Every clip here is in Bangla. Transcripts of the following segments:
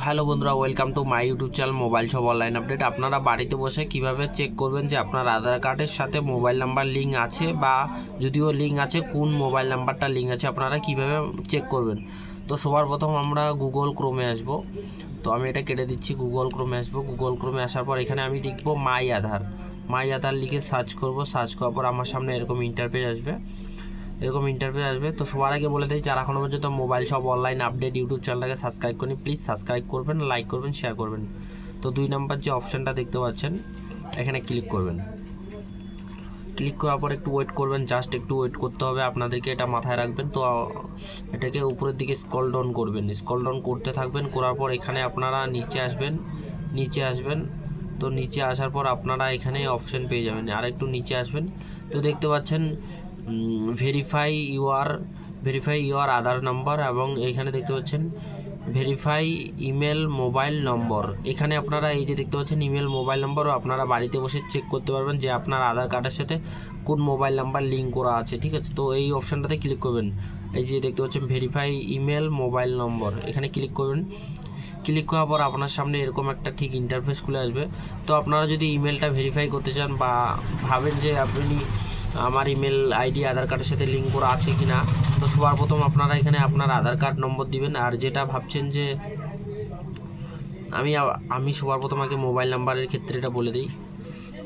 হ্যালো বন্ধুরা, welcome to my YouTube channel mobile shop online update. আপনারা বাড়িতে বসে কিভাবে চেক করবেন যে আপনার আধার কার্ডের সাথে মোবাইল নাম্বার লিঙ্ক আছে, বা যদিও লিঙ্ক আছে কোন মোবাইল নাম্বারটা লিঙ্ক আছে আপনারা কিভাবে চেক করবেন। তো সবার প্রথম আমরা গুগল ক্রোমে আসব। তো আমি এটা কেটে দিচ্ছি, গুগল ক্রোমে আসবো। গুগল ক্রোমে আসার পর এখানে আমি লিখবো মাই আধার লিখে সার্চ করব। সার্চ করার পর আমার সামনে এরকম ইন্টারফেস আসবে। তো সবার আগে বলে দিই, যারা এখনো পর্যন্ত mobile shop online update YouTube চ্যানেলটাকে সাবস্ক্রাইব করেন, প্লিজ সাবস্ক্রাইব করবেন, লাইক করবেন, শেয়ার করবেন। তো 2 নম্বর যে অপশানটা দেখতে পাচ্ছেন এখানে ক্লিক করবেন। ক্লিক করার পর একটু ওয়েট করবেন, জাস্ট একটু ওয়েট করতে হবে আপনাদেরকে, এটা মাথায় রাখবেন। তো এটাকে উপরের দিকে স্ক্রল ডাউন করতে থাকবেন। করার পর এখানে আপনারা নিচে আসবেন। তো নিচে আসার পর আপনারা এখানে অপশান পেয়ে যাবেন, আর একটু নিচে আসবেন। তো দেখতে পাচ্ছেন ভেরিফাই ইউর আধার নাম্বার, এবং এখানে দেখতে পাচ্ছেন ভেরিফাই ইমেল মোবাইল নম্বর। এখানে আপনারা এই যে দেখতে পাচ্ছেন ইমেল মোবাইল নম্বরও আপনারা বাড়িতে বসে চেক করতে পারবেন যে আপনার আধার কার্ডের সাথে কোন মোবাইল নাম্বার লিঙ্ক করা আছে, ঠিক আছে। তো এই অপশানটাতে ক্লিক করবেন, এই যে দেখতে পাচ্ছেন ভেরিফাই ইমেল মোবাইল নম্বর, এখানে ক্লিক করবেন। ক্লিক করার পর আপনার সামনে এরকম একটা ঠিক ইন্টারফেস খুলে আসবে। তো আপনারা যদি ইমেলটা ভেরিফাই করতে চান, বা ভাবেন যে আপনি আমার ইমেল আইডি আধার কার্ডের সাথে লিঙ্ক করা আছে কি না, তো সবার প্রথম আপনারা এখানে আপনার আধার কার্ড নম্বর দিবেন। আর যেটা ভাবছেন যে আমি সবার প্রথম আগে মোবাইল নাম্বারের ক্ষেত্রে এটা বলে দিই।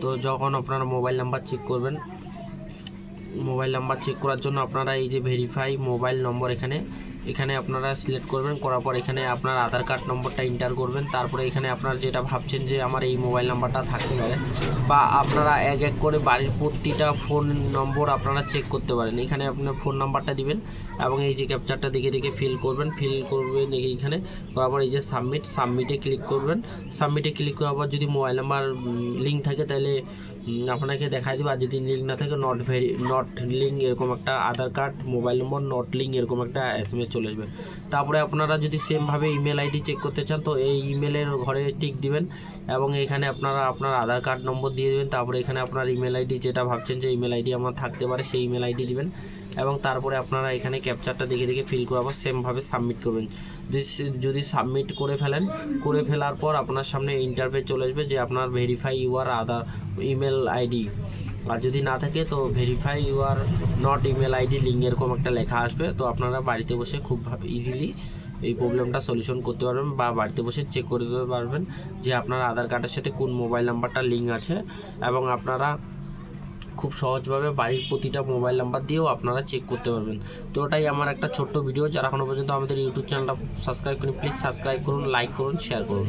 তো যখন আপনারা মোবাইল নাম্বার চেক করবেন, মোবাইল নাম্বার চেক করার জন্য আপনারা এই যে ভেরিফাই মোবাইল নম্বর এখানে আপনারা সিলেক্ট করবেন। করার পর এখানে আপনার আধার কার্ড নম্বরটা এন্টার করবেন। তারপরে এখানে আপনার যেটা ভাবছেন যে আমার এই মোবাইল নাম্বারটা থাকতে পারে, বা আপনারা এক এক করে বাড়ির প্রতিটা ফোন নম্বর আপনারা চেক করতে পারেন। এখানে আপনার ফোন নাম্বারটা দিবেন, এবং এই যে ক্যাপচারটা দেখে ফিল করবেন এইখানে। করার পর এই যে সাবমিটে ক্লিক করবেন। সাবমিটে ক্লিক করার পর যদি মোবাইল নাম্বার লিঙ্ক থাকে তাহলে আপনাকে দেখাই দেবে, আর যদি লিঙ্ক না থাকে নট লিঙ্ক এরকম একটা Aadhaar card mobile number not link এরকম একটা SMS চলে আসবে। তারপরে আপনারা যদি সেমভাবে ইমেল আইডি চেক করতে চান, তো এই ইমেলের ঘরে টিক দিবেন, এবং এখানে আপনারা আপনার আধার কার্ড নম্বর দিয়ে দেবেন। তারপরে এখানে আপনার ইমেল আইডি যেটা ভাবছেন যে ইমেল আইডি আমার থাকতে পারে, সেই ইমেল আইডি দিবেন, এবং তারপরে আপনারা এখানে ক্যাপচারটা দেখে ফিল করার সেমভাবে সাবমিট করবেন। যদি সাবমিট করে ফেলার পর আপনার সামনে ইন্টারফেস চলে আসবে যে আপনার verify your Aadhaar email ID, আর যদি না থাকে তো verify your not email ID link এরকম একটা লেখা আসবে। তো আপনারা বাড়িতে বসে খুব ইজিলি এই প্রবলেমটা সলিউশন করতে পারবেন, বা বাড়িতে বসে চেক করে দিতে পারবেন যে আপনার আধার কার্ডের সাথে কোন মোবাইল নাম্বারটা লিঙ্ক আছে, এবং আপনারা খুব সহজভাবে বাড়ির প্রতিটা মোবাইল নাম্বার দিয়েও আপনারা চেক করতে পারবেন। তো ওটাই আমার একটা ছোট্ট ভিডিও। যারা এখনো পর্যন্ত আমাদের ইউটিউব চ্যানেলটা সাবস্ক্রাইব করেন, প্লিজ সাবস্ক্রাইব করুন, লাইক করুন, শেয়ার করুন।